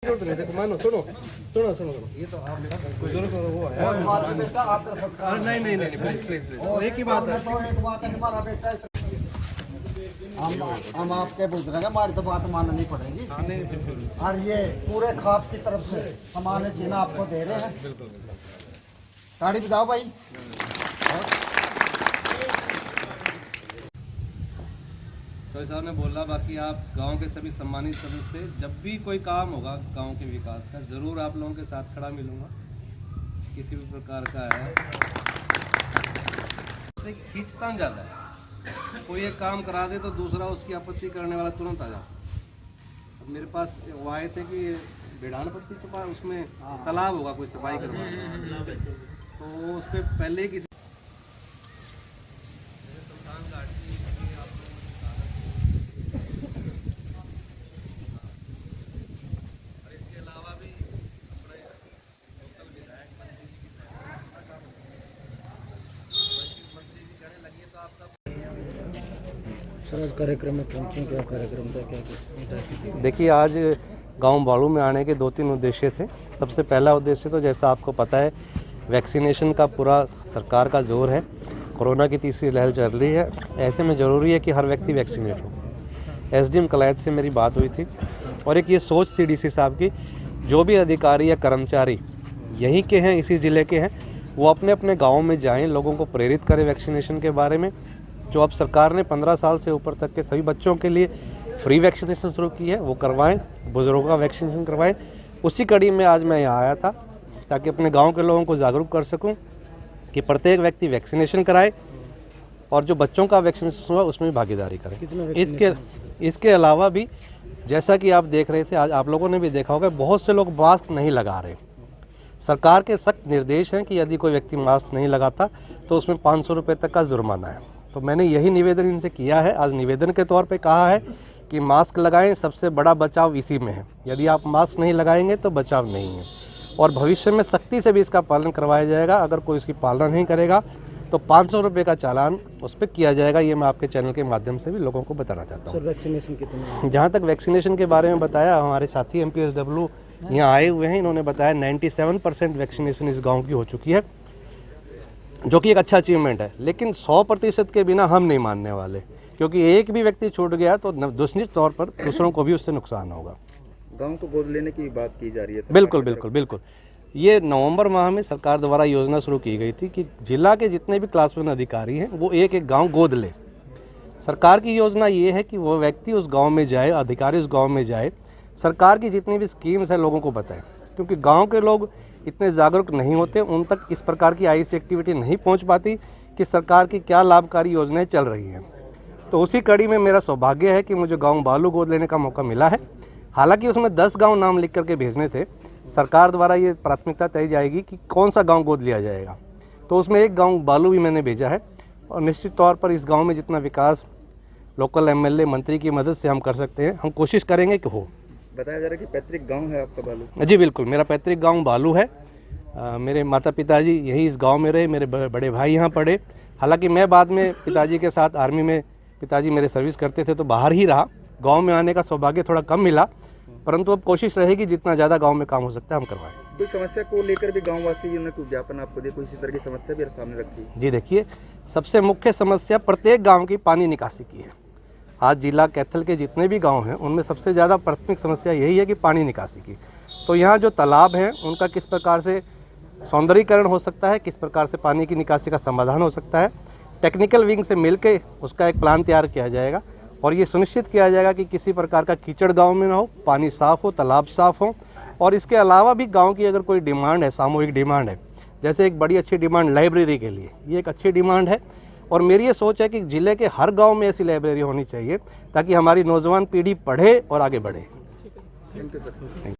मानो सुनो सुनो सुनो सुनो, ये तो आप बुजुर्ग वो है। नहीं प्लीज प्लीज प्लीज, एक ही बात है। हम आपके बुजुर्ग हैं, हमारी तो बात माननी पड़ेगी। और ये पूरे खाप की तरफ से हमारे चिन्ह आपको दे रहे हैं। ताड़ी बजाओ भाई। तो साहब ने बोला, बाकी आप गांव के सभी सम्मानित सदस्य, जब भी कोई काम होगा गांव के विकास का, जरूर आप लोगों के साथ खड़ा मिलूंगा। किसी भी प्रकार का है उससे खींचतान ज़्यादा है। कोई एक काम करा दे तो दूसरा उसकी आपत्ति करने वाला तुरंत आ जाता। अब मेरे पास वो आए थे कि बेड़ानपट्टी के पास उसमें तालाब होगा, कोई सफाई करवाना, तो उस पर पहले ही किसी कार्यक्रम में पहुंचे, क्या कार्यक्रम था, क्या? देखिए, आज गांव बालू में आने के 2-3 उद्देश्य थे। सबसे पहला उद्देश्य तो जैसा आपको पता है, वैक्सीनेशन का पूरा सरकार का जोर है। कोरोना की तीसरी लहर चल रही है, ऐसे में ज़रूरी है कि हर व्यक्ति वैक्सीनेट हो। एसडीएम कलायत से मेरी बात हुई थी और एक ये सोच थी डीसी साहब की, जो भी अधिकारी या कर्मचारी यहीं के हैं, इसी ज़िले के हैं, वो अपने अपने गाँव में जाएँ, लोगों को प्रेरित करें वैक्सीनेशन के बारे में। जो अब सरकार ने 15 साल से ऊपर तक के सभी बच्चों के लिए फ्री वैक्सीनेशन शुरू की है, वो करवाएं, बुजुर्गों का वैक्सीनेशन करवाएं। उसी कड़ी में आज मैं यहाँ आया था ताकि अपने गांव के लोगों को जागरूक कर सकूं कि प्रत्येक व्यक्ति वैक्सीनेशन कराए और जो बच्चों का वैक्सीनेशन हुआ उसमें भी भागीदारी करें। इसके अलावा भी, जैसा कि आप देख रहे थे, आज आप लोगों ने भी देखा होगा, बहुत से लोग मास्क नहीं लगा रहे। सरकार के सख्त निर्देश हैं कि यदि कोई व्यक्ति मास्क नहीं लगाता तो उसमें 500 रुपये तक का जुर्माना है। तो मैंने यही निवेदन इनसे किया है, आज निवेदन के तौर पे कहा है कि मास्क लगाएं, सबसे बड़ा बचाव इसी में है। यदि आप मास्क नहीं लगाएंगे तो बचाव नहीं है, और भविष्य में सख्ती से भी इसका पालन करवाया जाएगा। अगर कोई इसकी पालना नहीं करेगा तो 500 रुपये का चालान उस पर किया जाएगा। ये मैं आपके चैनल के माध्यम से भी लोगों को बताना चाहता हूँ। वैक्सीनेशन कितने? जहाँ तक वैक्सीनेशन के बारे में बताया, हमारे साथी MPSW यहाँ आए हुए हैं, इन्होंने बताया 97% वैक्सीनेशन इस गाँव की हो चुकी है, जो कि एक अच्छा अचीवमेंट है। लेकिन 100% के बिना हम नहीं मानने वाले, क्योंकि एक भी व्यक्ति छूट गया तो निश्चित तौर पर दूसरों को भी उससे नुकसान होगा। गांव को गोद लेने की बात की जा रही है। बिल्कुल बिल्कुल बिल्कुल। ये नवंबर माह में सरकार द्वारा योजना शुरू की गई थी कि जिला के जितने भी क्लास 1 अधिकारी हैं वो एक एक गाँव गोद ले। सरकार की योजना ये है कि वो व्यक्ति उस गाँव में जाए, अधिकारी उस गाँव में जाए, सरकार की जितनी भी स्कीम्स है लोगों को बताए, क्योंकि गाँव के लोग इतने जागरूक नहीं होते, उन तक इस प्रकार की IC एक्टिविटी नहीं पहुंच पाती कि सरकार की क्या लाभकारी योजनाएं चल रही हैं। तो उसी कड़ी में मेरा सौभाग्य है कि मुझे गांव बालू गोद लेने का मौका मिला है। हालांकि उसमें 10 गांव नाम लिख करके भेजने थे। सरकार द्वारा ये प्राथमिकता तय जाएगी कि कौन सा गाँव गोद लिया जाएगा, तो उसमें एक गाँव बालू भी मैंने भेजा है। और निश्चित तौर पर इस गाँव में जितना विकास लोकल MLA मंत्री की मदद से हम कर सकते हैं, हम कोशिश करेंगे कि हो। बताया जा रहा है कि पैतृक गांव है आपका बालू? जी बिल्कुल, मेरा पैतृक गांव बालू है। मेरे माता पिताजी यही इस गांव में रहे, मेरे बड़े भाई यहाँ पढ़े। हालांकि मैं बाद में पिताजी के साथ आर्मी में, पिताजी मेरे सर्विस करते थे तो बाहर ही रहा। गांव में आने का सौभाग्य थोड़ा कम मिला, परंतु अब कोशिश रहेगी जितना ज़्यादा गाँव में काम हो सकता है हम करवाएं। कोई समस्या को लेकर भी गाँववासियों ने कोई ज्ञापन आपको दिया, कोई इसी तरह की समस्या भी सामने रखी? जी देखिए, सबसे मुख्य समस्या प्रत्येक गाँव की पानी निकासी की है। आज जिला कैथल के जितने भी गांव हैं उनमें सबसे ज़्यादा प्राथमिक समस्या यही है कि पानी निकासी की। तो यहाँ जो तालाब हैं उनका किस प्रकार से सौंदर्यीकरण हो सकता है, किस प्रकार से पानी की निकासी का समाधान हो सकता है, टेक्निकल विंग से मिलकर उसका एक प्लान तैयार किया जाएगा और ये सुनिश्चित किया जाएगा कि किसी प्रकार का कीचड़ गाँव में ना हो, पानी साफ़ हो, तालाब साफ़ हो। और इसके अलावा भी गाँव की अगर कोई डिमांड है, सामूहिक डिमांड है, जैसे एक बड़ी अच्छी डिमांड लाइब्रेरी के लिए, ये एक अच्छी डिमांड है। और मेरी ये सोच है कि ज़िले के हर गांव में ऐसी लाइब्रेरी होनी चाहिए ताकि हमारी नौजवान पीढ़ी पढ़े और आगे बढ़े। Thank you sir.